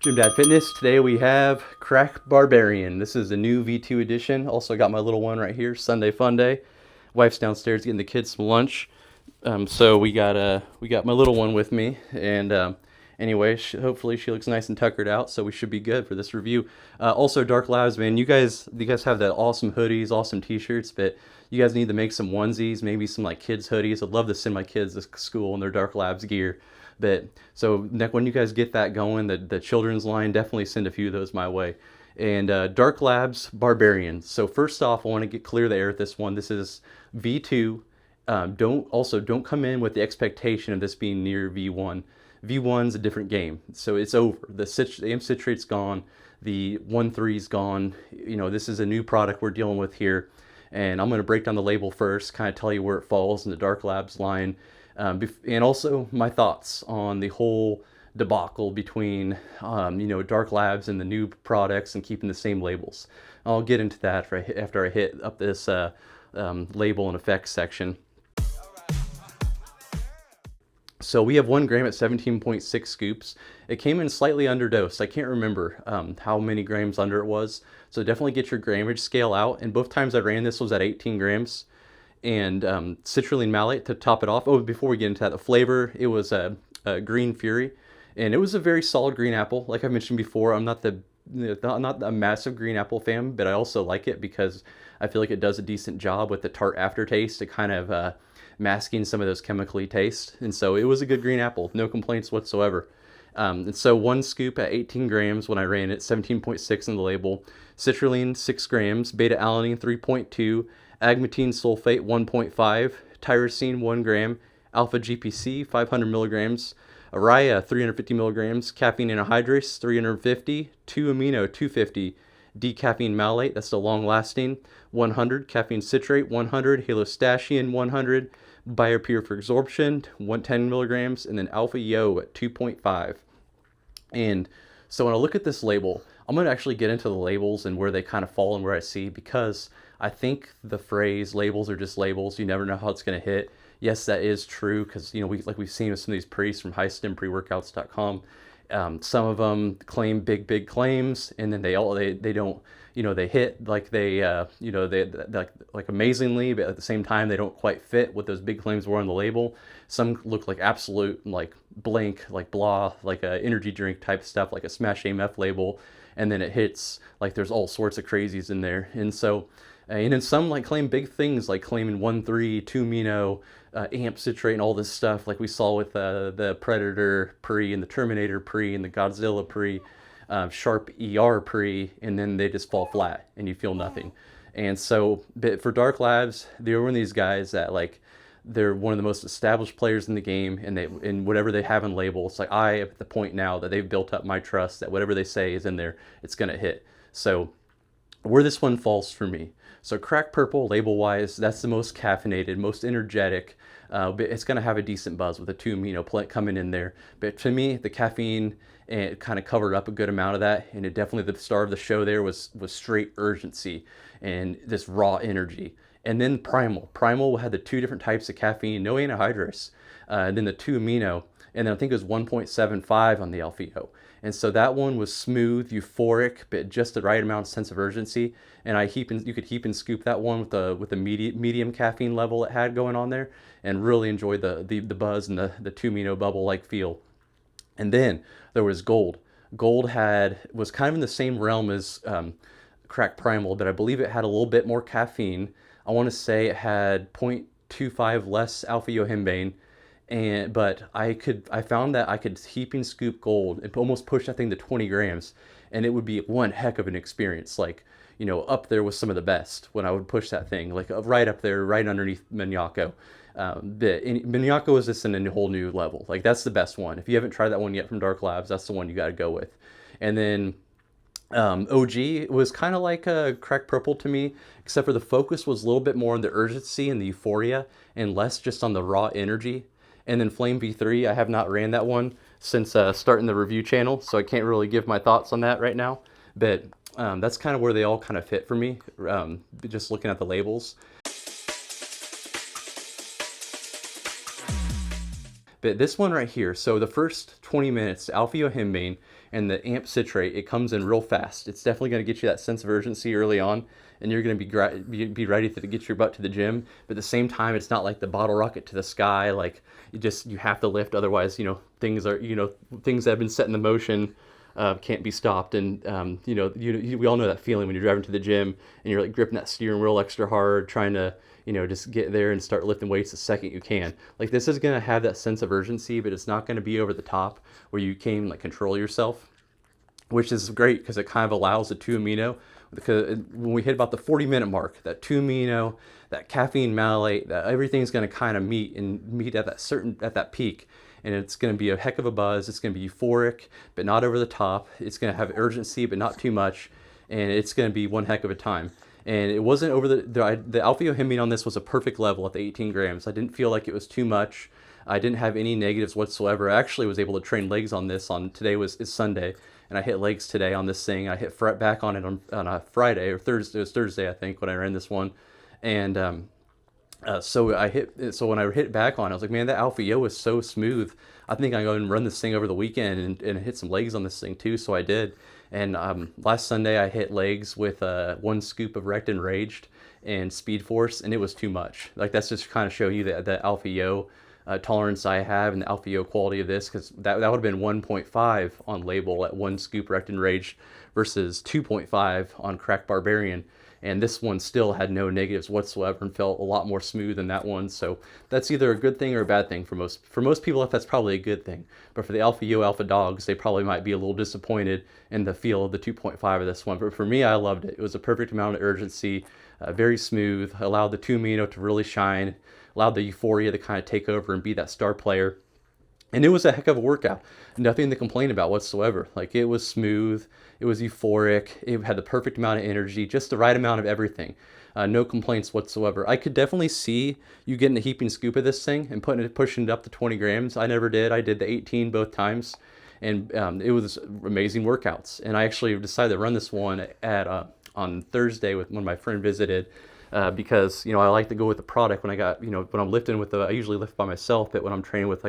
GYMDAD Fitness. Today we have Crack Barbarian. This is a new V2 edition. Also got my little one right here, Sunday Fun Day. Wife's downstairs getting the kids some lunch. So we got my little one with me, and anyway, hopefully she looks nice and tuckered out, so we should be good for this review. Also, Dark Labs, man, you guys have that awesome hoodies, awesome t-shirts, but you guys need to make some onesies, maybe some like kids hoodies. I'd love to send my kids to school in their Dark Labs gear. But so when you guys get that going, the children's line, definitely send a few of those my way. And Dark Labs Barbarian. So first off, I want to get clear the air with this one. This is V2. Don't come in with the expectation of this being near V1. V1's a different game, so it's over. The aim citrate's gone. The 1.3's gone. You know, this is a new product we're dealing with here, and I'm going to break down the label first, kind of tell you where it falls in the Dark Labs line. And also my thoughts on the whole debacle between Dark Labs and the new products and keeping the same labels. I'll get into that after I hit up this label and effects section. So we have 1 gram at 17.6 scoops. It came in slightly underdosed. I can't remember how many grams under it was. So definitely get your grammage scale out. And both times I ran this was at 18 grams. And citrulline malate to top it off. Oh, before we get into that, the flavor, it was a Green Fury, and it was a very solid green apple. Like I mentioned before, I'm not a massive green apple fan, but I also like it because I feel like it does a decent job with the tart aftertaste to kind of masking some of those chemically tastes. And so it was a good green apple, no complaints whatsoever. And so 1 scoop at 18 grams when I ran it, 17.6 in the label. Citrulline 6 grams, beta-alanine 3.2, agmatine sulfate 1.5, tyrosine 1 gram, alpha GPC 500 milligrams, araya 350 milligrams, caffeine anhydrous 350, 2-amino 250, decaffeine malate, that's the long lasting, 100, caffeine citrate 100, halostatian 100, biopure for absorption 110 milligrams, and then alpha yo at 2.5. And so when I look at this label, I'm going to actually get into the labels and where they kind of fall and where I see, because I think the phrase labels are just labels. You never know how it's going to hit. Yes, that is true, because we've seen with some of these priests from highstempreworkouts.com. Some of them claim big claims, and then they don't, they hit like like amazingly, but at the same time they don't quite fit what those big claims were on the label. Some look like absolute like blank, like blah, like a energy drink type stuff, like a Smash AMF label, and then it hits like there's all sorts of crazies in there. And so and then some like claim big things, like claiming 1.3, 2-amino, amp citrate, and all this stuff, like we saw with the Predator pre and the Terminator pre and the Godzilla pre, Sharp ER pre, and then they just fall flat and you feel nothing. And so, but for Dark Labs, they're one of these guys that like they're one of the most established players in the game, and whatever they have in labels, like I am at the point now that they've built up my trust that whatever they say is in there, it's gonna hit. So where this one falls for me. So Crack Purple, label-wise, that's the most caffeinated, most energetic. But it's going to have a decent buzz with a 2-amino coming in there. But to me, the caffeine, it kind of covered up a good amount of that. And it definitely, the star of the show there was straight urgency and this raw energy. And then Primal. Primal had the 2 different types of caffeine, no anhydrous. And then the 2-amino. And then I think it was 1.75 on the Alfeo. And so that one was smooth, euphoric, but just the right amount of sense of urgency. And you could heap and scoop that one with the medium caffeine level it had going on there, and really enjoyed the buzz and the 2-amino bubble like feel. And then there was Gold. Gold was kind of in the same realm as Crack Primal, but I believe it had a little bit more caffeine. I want to say it had 0.25 less alpha yohimbane. But I found that I could heap and scoop Gold and almost push that thing to 20 grams, and it would be one heck of an experience. Like, up there with some of the best when I would push that thing, like right up there, right underneath Minyako. Minyako is just in a whole new level. Like, that's the best one. If you haven't tried that one yet from Dark Labs, that's the one you got to go with. And then OG was kind of like a Crack Purple to me, except for the focus was a little bit more on the urgency and the euphoria, and less just on the raw energy. And then Flame V3, I have not ran that one since starting the review channel, so I can't really give my thoughts on that right now. But that's kind of where they all kind of fit for me, just looking at the labels. But this one right here, so the first 20 minutes, alpha-yohimbine and the amp citrate, it comes in real fast. It's definitely going to get you that sense of urgency early on, and you're going to be ready to get your butt to the gym. But at the same time, it's not like the bottle rocket to the sky. Like you have to lift, otherwise, things are, things that have been set in the motion can't be stopped. And we all know that feeling when you're driving to the gym and you're like gripping that steering wheel extra hard, trying to just get there and start lifting weights the second you can. Like this is gonna have that sense of urgency, but it's not gonna be over the top where you can't even, like, control yourself, which is great because it kind of allows the 2-amino. Because when we hit about the 40-minute mark, that 2-amino, that caffeine malate, that everything's going to kind of meet at that peak, and it's going to be a heck of a buzz. It's going to be euphoric, but not over the top. It's going to have urgency, but not too much, and it's going to be one heck of a time. And it wasn't over the alpha-yohimbine on this was a perfect level at the 18 grams. I didn't feel like it was too much. I didn't have any negatives whatsoever. I actually was able to train legs on this today is Sunday, and I hit legs today on this thing. I hit back on it on a Friday or Thursday. It was Thursday, I think, when I ran this one. And so when I hit back on it, I was like, man, that alpha yo is so smooth. I think I'm going to run this thing over the weekend and hit some legs on this thing too. So I did. And last Sunday I hit legs with 1 scoop of Rect Enraged and Speed Force, and it was too much. Like that's just kind of show you the alpha yo tolerance I have and the alpha yo quality of this, because that would have been 1.5 on label at 1 scoop Rect Enraged versus 2.5 on Crack Barbarian. And this one still had no negatives whatsoever and felt a lot more smooth than that one. So that's either a good thing or a bad thing for most people. That's probably a good thing. But for the alpha yo alpha dogs, they probably might be a little disappointed in the feel of the 2.5 of this one. But for me, I loved it. It was a perfect amount of urgency, very smooth, allowed the 2-amino to really shine, allowed the euphoria to kind of take over and be that star player. And it was a heck of a workout. Nothing to complain about whatsoever. Like, it was smooth, it was euphoric, it had the perfect amount of energy, just the right amount of everything. No complaints whatsoever. I could definitely see you getting a heaping scoop of this thing and pushing it up to 20 grams. I never did. I did the 18 both times, and it was amazing workouts. And I actually decided to run this one on Thursday when my friend visited. Because I like to go with the product when when I'm lifting I usually lift by myself, but when I'm training with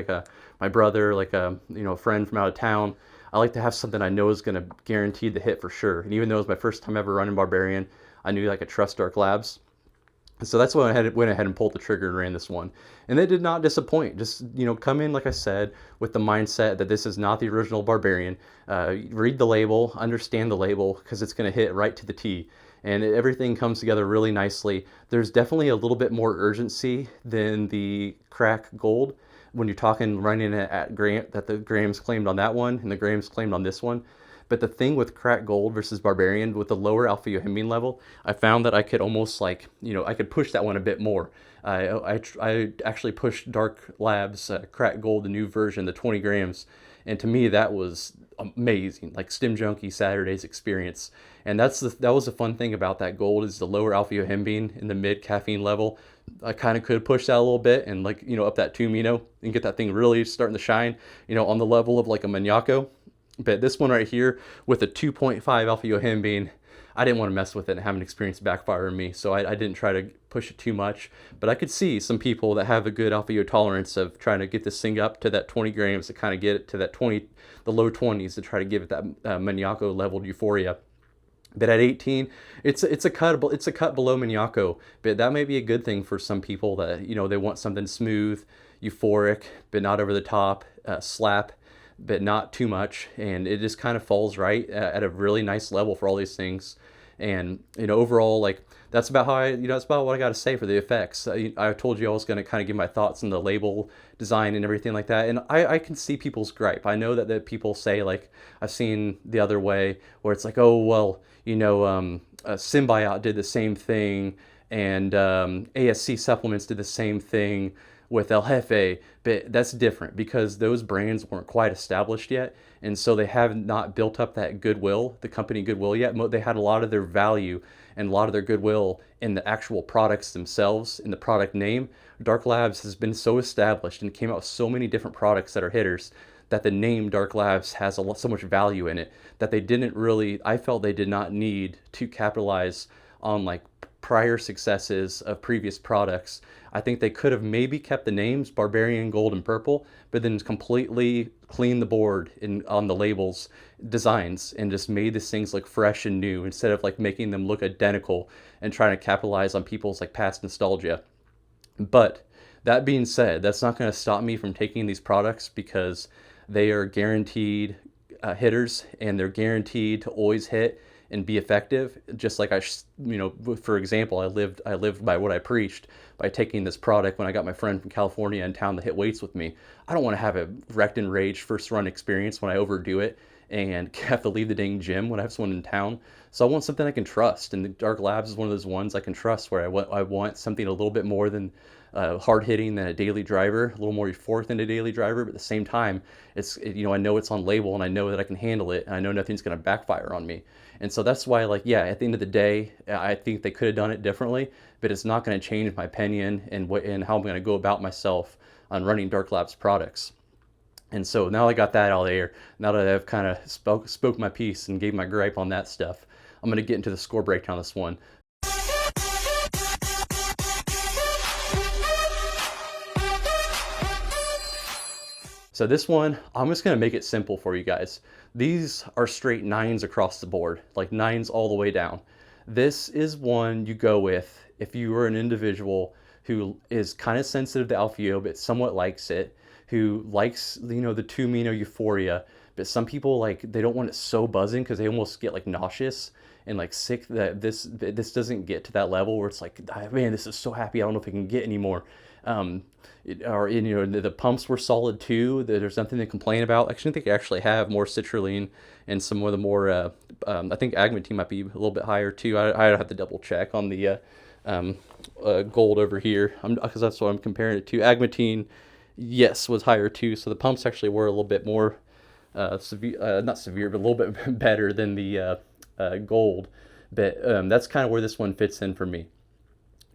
my brother, a friend from out of town, I like to have something I know is going to guarantee the hit for sure. And even though it was my first time ever running Barbarian, I knew I could trust Dark Labs. So that's when I went ahead and pulled the trigger and ran this one. And they did not disappoint. Just, come in, like I said, with the mindset that this is not the original Barbarian. Read the label, understand the label, because it's going to hit right to the T. And everything comes together really nicely. There's definitely a little bit more urgency than the Crack Gold when you're talking running it at the grams claimed on that one and the grams claimed on this one. But the thing with Crack Gold versus Barbarian, with the lower alpha-yohimbine level, I found that I could almost I could push that one a bit more. I actually pushed Dark Labs Crack Gold, the new version, the 20 grams. And to me, that was amazing, like Stim Junkie Saturday's experience. And that was the fun thing about that Gold, is the lower alpha-yohimbine in the mid caffeine level. I kind of could push that a little bit and up that 2-amino and get that thing really starting to shine, on the level of like a Maniaco. But this one right here with a 2.5 alpha-yohimbine, I didn't want to mess with it and have an experience backfire on me, so I didn't try to push it too much. But I could see some people that have a good alpha-yo tolerance of trying to get this thing up to that 20 grams to kind of get it to that the low 20s, to try to give it that Maniaco leveled euphoria. But at 18, it's a cut below Maniaco. But that may be a good thing for some people that they want something smooth, euphoric, but not over the top, slap, but not too much, and it just kind of falls right at a really nice level for all these things. And overall, that's about how that's about what I got to say for the effects. I told you I was going to kind of give my thoughts on the label design and everything like that, and I can see people's gripe. I know that people say, I've seen the other way where it's like, oh well, Symbiote did the same thing, and ASC supplements did the same thing with El Jefe, but that's different because those brands weren't quite established yet, and so they have not built up that goodwill, the company goodwill yet. They had a lot of their value and a lot of their goodwill in the actual products themselves, in the product name. Dark Labs has been so established and came out with so many different products that are hitters, that the name Dark Labs has so much value in it, that I felt they did not need to capitalize on prior successes of previous products. I think they could have maybe kept the names Barbarian, Gold, and Purple, but then completely cleaned the board on the labels designs and just made these things look fresh and new instead of like making them look identical and trying to capitalize on people's like past nostalgia. But that being said, that's not going to stop me from taking these products because they are guaranteed hitters, and they're guaranteed to always hit and be effective. Just like for example, I lived by what I preached by taking this product when I got my friend from California in town to hit weights with me. I don't want to have a wrecked and rage first run experience when I overdo it and have to leave the dang gym when I have someone in town. So I want something I can trust, and the Dark Labs is one of those ones I can trust, where I want something a little bit more than hard hitting than a daily driver, a little more euphoric than a daily driver, but at the same time, I know it's on label and I know that I can handle it, and I know nothing's going to backfire on me. And so that's why, like, yeah, at the end of the day, I think they could have done it differently, but it's not going to change my opinion and how I'm going to go about myself on running Dark Labs products. And so now I got that out of there, now that I've kind of spoke my piece and gave my gripe on that stuff, I'm going to get into the score breakdown of this one. So this one, I'm just going to make it simple for you guys. These are straight 9s across the board, like 9s all the way down. This is one you go with if you are an individual who is kind of sensitive to Alfeo, but somewhat likes it, who likes, the 2-amino euphoria, but some people, like, they don't want it so buzzing because they almost get like nauseous and like sick. That this doesn't get to that level where it's like, man, this is so happy, I don't know if I can get anymore. The pumps were solid too. There's nothing to complain about. Actually, I think I actually have more citrulline and some of the more, I think agmatine might be a little bit higher too. I have to double check on the gold over here, because that's what I'm comparing it to. Agmatine, yes, was higher too. So the pumps actually were a little bit more severe, not severe, but a little bit better than the gold. But that's kind of where this one fits in for me.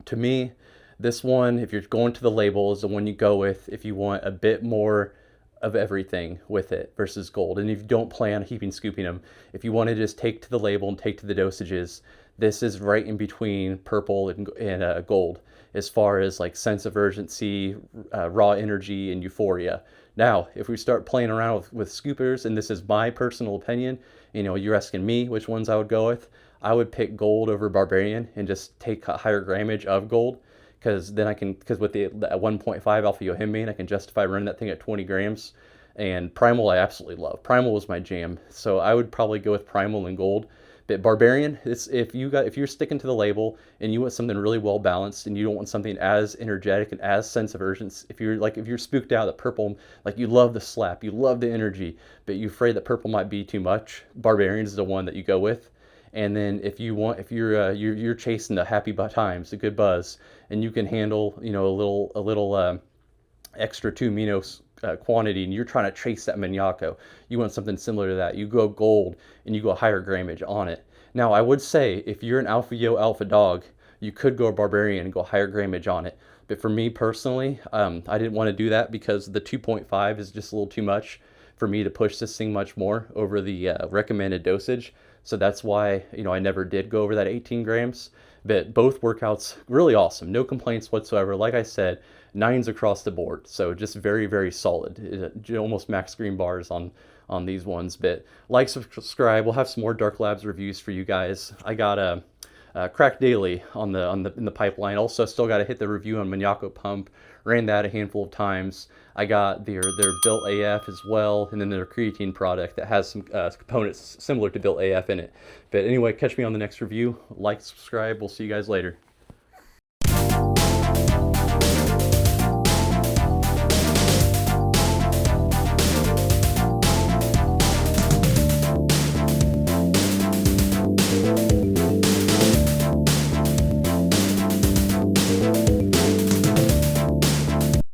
To me, this one, if you're going to the label, is the one you go with if you want a bit more of everything with it versus gold. And if you don't plan on keeping scooping them, if you want to just take to the label and take to the dosages, this is right in between purple and gold as far as like sense of urgency, raw energy, and euphoria. Now, if we start playing around with scoopers, and this is my personal opinion, you're asking me which ones I would go with, I would pick gold over Barbarian and just take a higher grammage of gold. Because with the 1.5 alpha yohimbane, I can justify running that thing at 20 grams. And Primal, I absolutely love. Primal was my jam, so I would probably go with Primal and Gold. But Barbarian, if you're sticking to the label and you want something really well balanced, and you don't want something as energetic and as sense of urgency, if you're spooked out that purple, like, you love the slap, you love the energy, but you're afraid that purple might be too much, Barbarian is the one that you go with. And then if you're chasing the happy times, the good buzz, and you can handle a little extra 2-amino quantity, and you're trying to chase that Maniaco, you want something similar to that, you go gold and you go higher grammage on it. Now, I would say if you're an Alpha Yo Alpha dog, you could go Barbarian and go higher grammage on it. But for me personally, I didn't want to do that because the 2.5 is just a little too much for me to push this thing much more over the recommended dosage. So that's why, I never did go over that 18 grams. But both workouts, really awesome. No complaints whatsoever. Like I said, 9s across the board. So just very, very solid. Almost max green bars on these ones. But like, subscribe. We'll have some more Dark Labs reviews for you guys. I got a Crack Daily in the pipeline. Also, still got to hit the review on Maniaco Pump. Ran that a handful of times. I got their Built AF as well, and then their creatine product that has some components similar to Built AF in it. But anyway, catch me on the next review. Like, subscribe. We'll see you guys later.